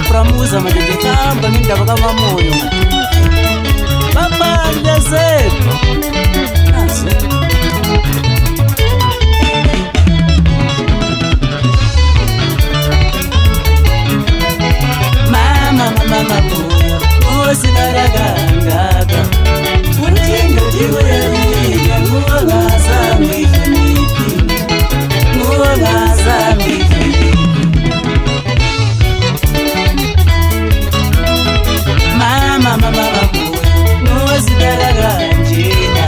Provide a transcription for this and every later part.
Framuza madede kamba nindaba kamamoyo babanda zepha nazo mama moyo usinaragangaka utinga tigoyaliga nguwangazambifiniti mama moyo usinaragangina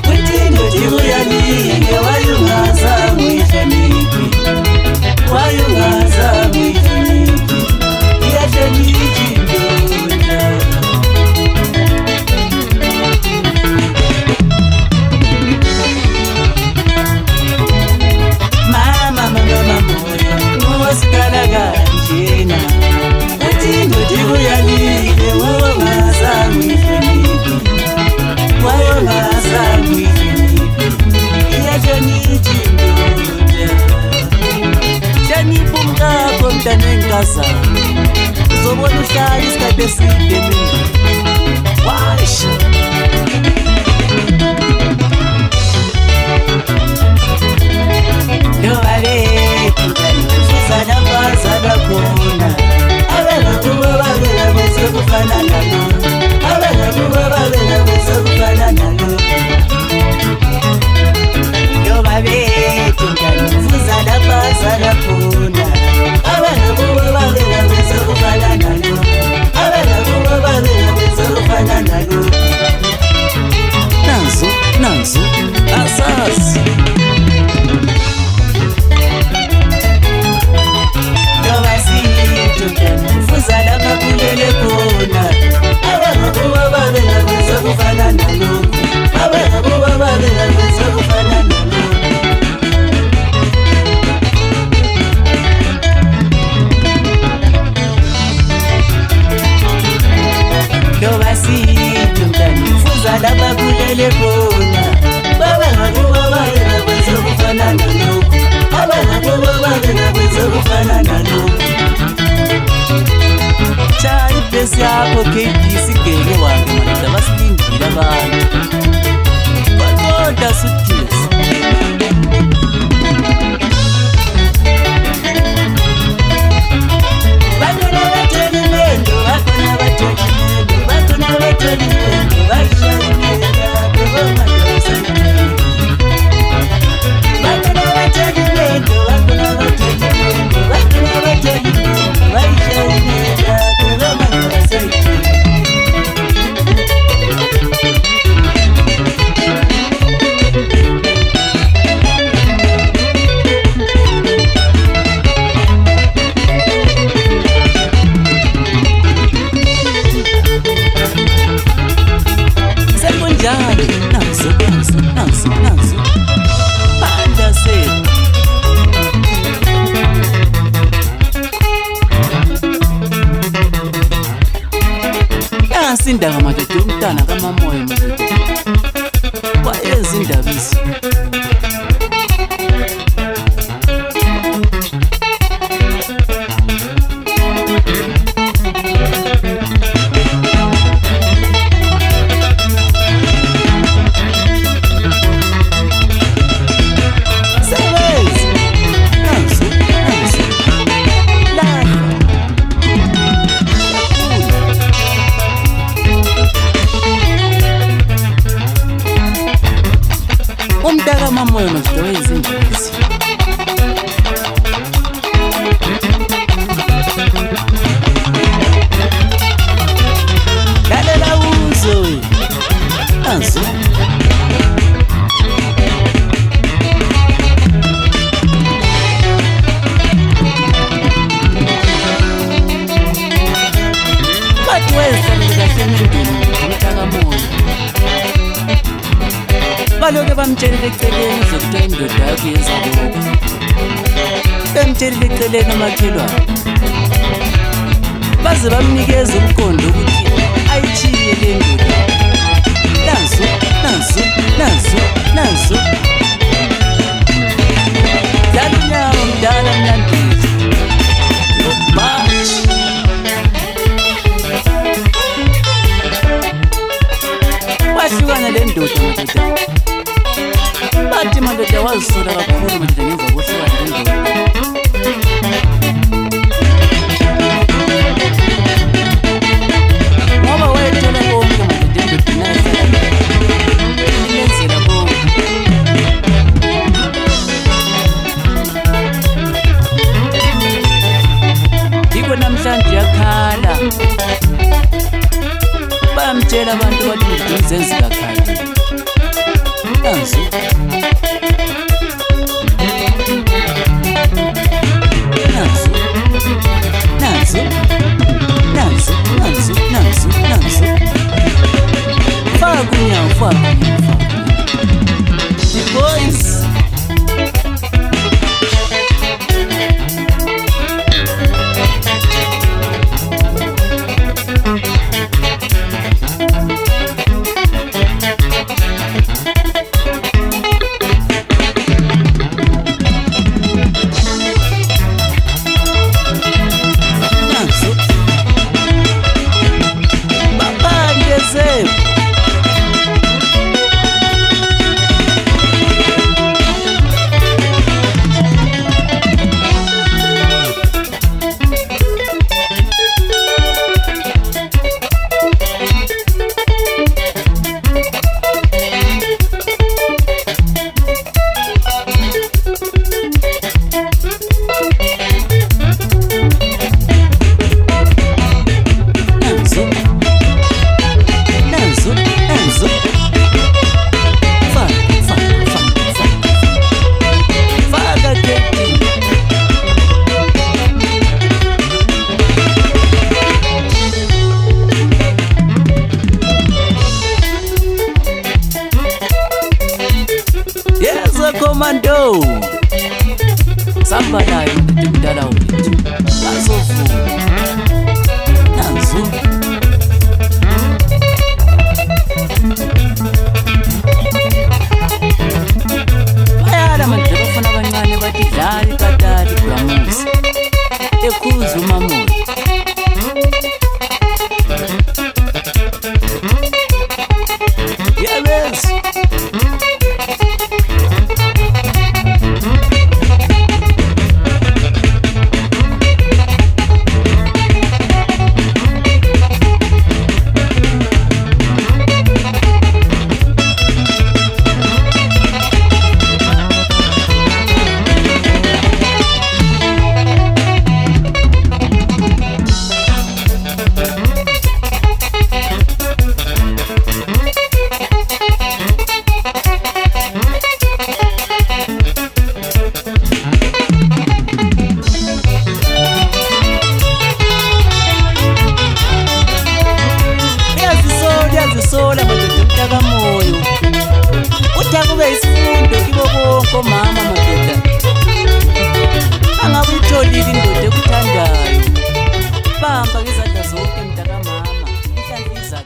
utinga tigoyaliga wayungazambifiniti uzobona uhlala isikhathi eside washa yobalethu kufuzana bazana khona abanakuba babela bese kufana nalo abanakuba babela bese kufana nalo yobalethu kufuzana bazana khona abanakuba babela bese kufana nalo abanakuba babela bese kufana nalo nanzo asasi fuzana kakulele khona abanakuba babela bese kufana nalo abanakuba babela bese kufana nalo fuzana kakulele khona abanakuba babela bese kufana nalo abanakuba babela bese kufana nalo Chai pesi yako KDC genge wangu manita basilindile abantu Bakoda sutis Bakona bateli mendo Bakona bateli mendo Bakona bateli mendo Bakona bateli mendo Bakona bateli mendo Bakona bateli mendo Nanzo Panda se Sindaba madoda umntana kamamoyo madoda wayenza indabisi umntaka mamoyo madoda wayenza indabisi lalela uzo nanzo bathi wezifanele kahle emntwini umntaka moyo baloke bamtshelile eceleni uzokuthiwa indoda yakho yenza lokho bemtshelile eceleni amakhelwane baze bamnikeza umqondo ukuthi ayitshiye le ndoda nanzo dala unyawo mdala mlandisi yobashi bayamtshela abantu bathi ngidinze zikakhali nanzo faka the boys Commando samba nayo ndithi mdala wethu bazovuma nanzo bayala manje bafuna abancane bathi dlali katati gramusi ekhuza umamoya yabes sola madoda mtakamoyo uthakube isifundo kibo bonke omama madoda angabe uyitholile indoda ekuthandayo bamba ngezandla zonke mntakamama ihlanhliza